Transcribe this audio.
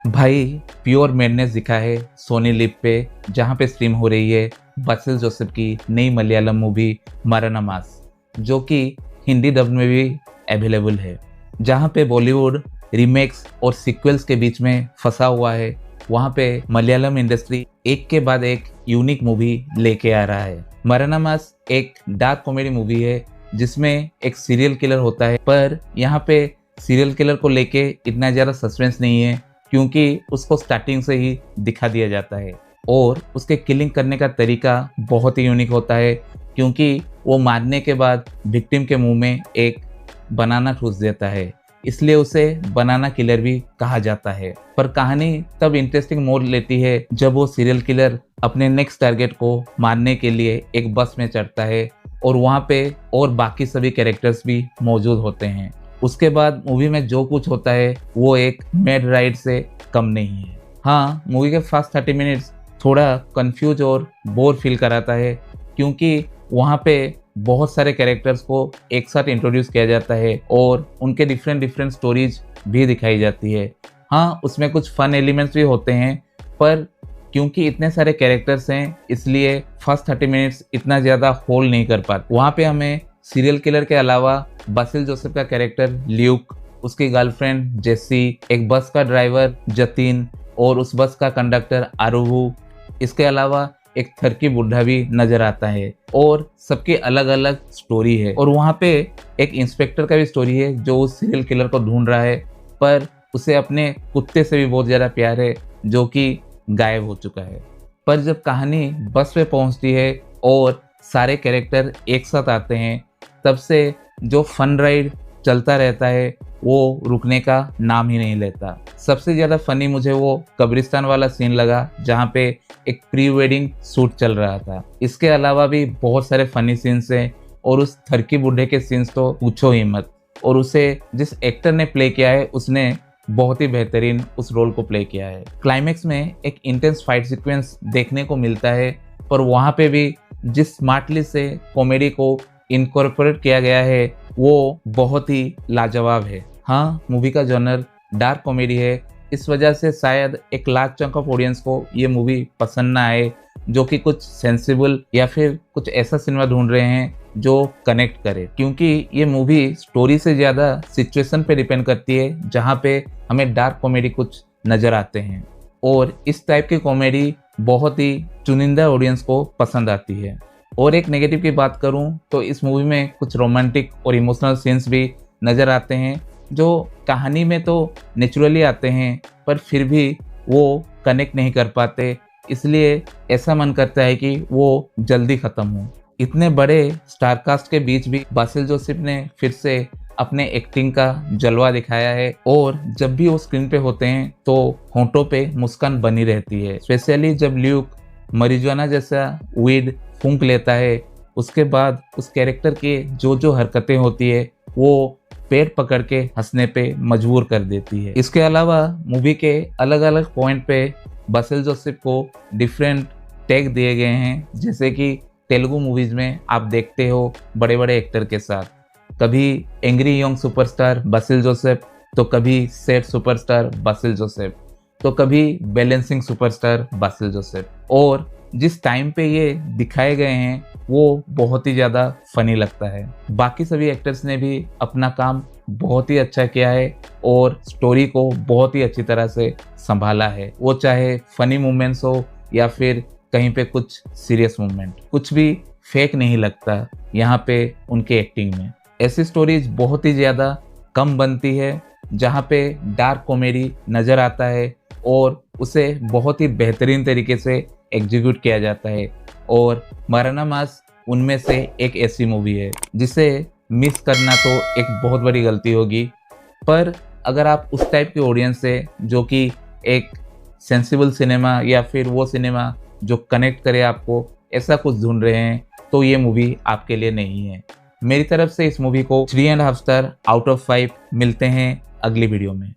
भाई pure madness दिखा है सोनी लिव पे, जहाँ पे स्ट्रीम हो रही है बासिल जोसेफ की नई मलयालम मूवी मरना मास, जो कि हिंदी डब में भी अवेलेबल है। जहाँ पे बॉलीवुड रीमेक्स और सीक्वल्स के बीच में फंसा हुआ है, वहाँ पे मलयालम इंडस्ट्री एक के बाद एक यूनिक मूवी लेके आ रहा है। मरना मास एक डार्क कॉमेडी मूवी है जिसमें एक सीरियल किलर होता है, पर यहाँ पे सीरियल किलर को लेके इतना ज़्यादा सस्पेंस नहीं है क्योंकि उसको स्टार्टिंग से ही दिखा दिया जाता है और उसके किलिंग करने का तरीका बहुत ही यूनिक होता है क्योंकि वो मारने के बाद विक्टिम के मुंह में एक बनाना ठूस देता है, इसलिए उसे बनाना किलर भी कहा जाता है। पर कहानी तब इंटरेस्टिंग मोड़ लेती है जब वो सीरियल किलर अपने नेक्स्ट टारगेट को मारने के लिए एक बस में चढ़ता है और वहाँ पे और बाकी सभी कैरेक्टर्स भी मौजूद होते हैं। उसके बाद मूवी में जो कुछ होता है वो एक मेड राइड से कम नहीं है। हाँ, मूवी के फर्स्ट 30 मिनट्स थोड़ा कंफ्यूज और बोर फील कराता है क्योंकि वहाँ पे बहुत सारे कैरेक्टर्स को एक साथ इंट्रोड्यूस किया जाता है और उनके डिफरेंट स्टोरीज भी दिखाई जाती है। हाँ, उसमें कुछ फन एलिमेंट्स भी होते हैं, पर क्योंकि इतने सारे कैरेक्टर्स हैं इसलिए फर्स्ट 30 मिनट्स इतना ज़्यादा होल्ड नहीं कर पाते। वहाँ पे हमें सीरियल किलर के अलावा बासिल जोसेफ का कैरेक्टर ल्यूक, उसकी गर्लफ्रेंड जेसी, एक बस का ड्राइवर जतीन और उस बस का कंडक्टर आरुहु, इसके अलावा एक थरकी बुढ़ा भी नजर आता है और सबकी अलग अलग स्टोरी है। और वहाँ पे एक इंस्पेक्टर का भी स्टोरी है जो उस सीरियल किलर को ढूंढ रहा है, पर उसे अपने कुत्ते से भी बहुत ज़्यादा प्यार है जो कि गायब हो चुका है। पर जब कहानी बस पे पहुँचती है और सारे कैरेक्टर एक साथ आते हैं, तब से जो फन राइड चलता रहता है वो रुकने का नाम ही नहीं लेता। सबसे ज़्यादा फनी मुझे वो कब्रिस्तान वाला सीन लगा जहाँ पे एक प्री वेडिंग शूट चल रहा था। इसके अलावा भी बहुत सारे फनी सीन्स हैं और उस थरकी बुढ़े के सीन्स तो पूछो ही मत। और उसे जिस एक्टर ने प्ले किया है उसने बहुत ही बेहतरीन उस रोल को प्ले किया है। क्लाइमेक्स में एक इंटेंस फाइट सीक्वेंस देखने को मिलता है, पर वहाँ पे भी जिस स्मार्टली से कॉमेडी को इनकॉर्पोरेट किया गया है वो बहुत ही लाजवाब है। हाँ, मूवी का जॉनर डार्क कॉमेडी है, इस वजह से शायद एक लार्ज चंक ऑफ ऑडियंस को ये मूवी पसंद ना आए जो कि कुछ सेंसिबल या फिर कुछ ऐसा सिनेमा ढूंढ रहे हैं जो कनेक्ट करे, क्योंकि ये मूवी स्टोरी से ज़्यादा सिचुएशन पे डिपेंड करती है जहाँ पे हमें डार्क कॉमेडी कुछ नज़र आते हैं और इस टाइप की कॉमेडी बहुत ही चुनिंदा ऑडियंस को पसंद आती है। और एक नेगेटिव की बात करूं तो इस मूवी में कुछ रोमांटिक और इमोशनल सीन्स भी नज़र आते हैं जो कहानी में तो नेचुरली आते हैं, पर फिर भी वो कनेक्ट नहीं कर पाते, इसलिए ऐसा मन करता है कि वो जल्दी ख़त्म हो। इतने बड़े स्टारकास्ट के बीच भी बासिल जोसेफ ने फिर से अपने एक्टिंग का जलवा दिखाया है और जब भी वो स्क्रीन पे होते हैं तो होंठों पे मुस्कान बनी रहती है। स्पेशली जब ल्यूक मरिजुआना जैसा वीड फूंक लेता है, उसके बाद उस कैरेक्टर के जो हरकतें होती है वो पेट पकड़ के हंसने पे मजबूर कर देती है। इसके अलावा मूवी के अलग अलग पॉइंट पे बासिल जोसेफ को डिफरेंट टैग दिए गए हैं, जैसे कि तेलुगु मूवीज में आप देखते हो बड़े बड़े एक्टर के साथ, कभी angry young superstar Basil Joseph, तो कभी सैड सुपरस्टार बासिल जोसेफ, तो कभी बैलेंसिंग सुपरस्टार बासिल जोसेफ। और जिस टाइम पे ये दिखाए गए हैं वो बहुत ही ज़्यादा फनी लगता है। बाकी सभी एक्टर्स ने भी अपना काम बहुत ही अच्छा किया है और स्टोरी को बहुत ही अच्छी तरह से संभाला है, वो चाहे फनी मोमेंट्स हो या फिर कहीं पे कुछ सीरियस मोमेंट, कुछ भी फेक नहीं लगता यहाँ पे उनके एक्टिंग में। ऐसी स्टोरीज बहुत ही ज़्यादा कम बनती है जहाँ पे डार्क कॉमेडी नज़र आता है और उसे बहुत ही बेहतरीन तरीके से एग्जीक्यूट किया जाता है। और मरना मास उनमें से एक ऐसी मूवी है जिसे मिस करना तो एक बहुत बड़ी गलती होगी। पर अगर आप उस टाइप की ऑडियंस से जो कि एक सेंसिबल सिनेमा या फिर वो सिनेमा जो कनेक्ट करे आपको, ऐसा कुछ ढूंढ रहे हैं तो ये मूवी आपके लिए नहीं है। मेरी तरफ से इस मूवी को 3.5 स्टार आउट ऑफ 5 मिलते हैं अगली वीडियो में।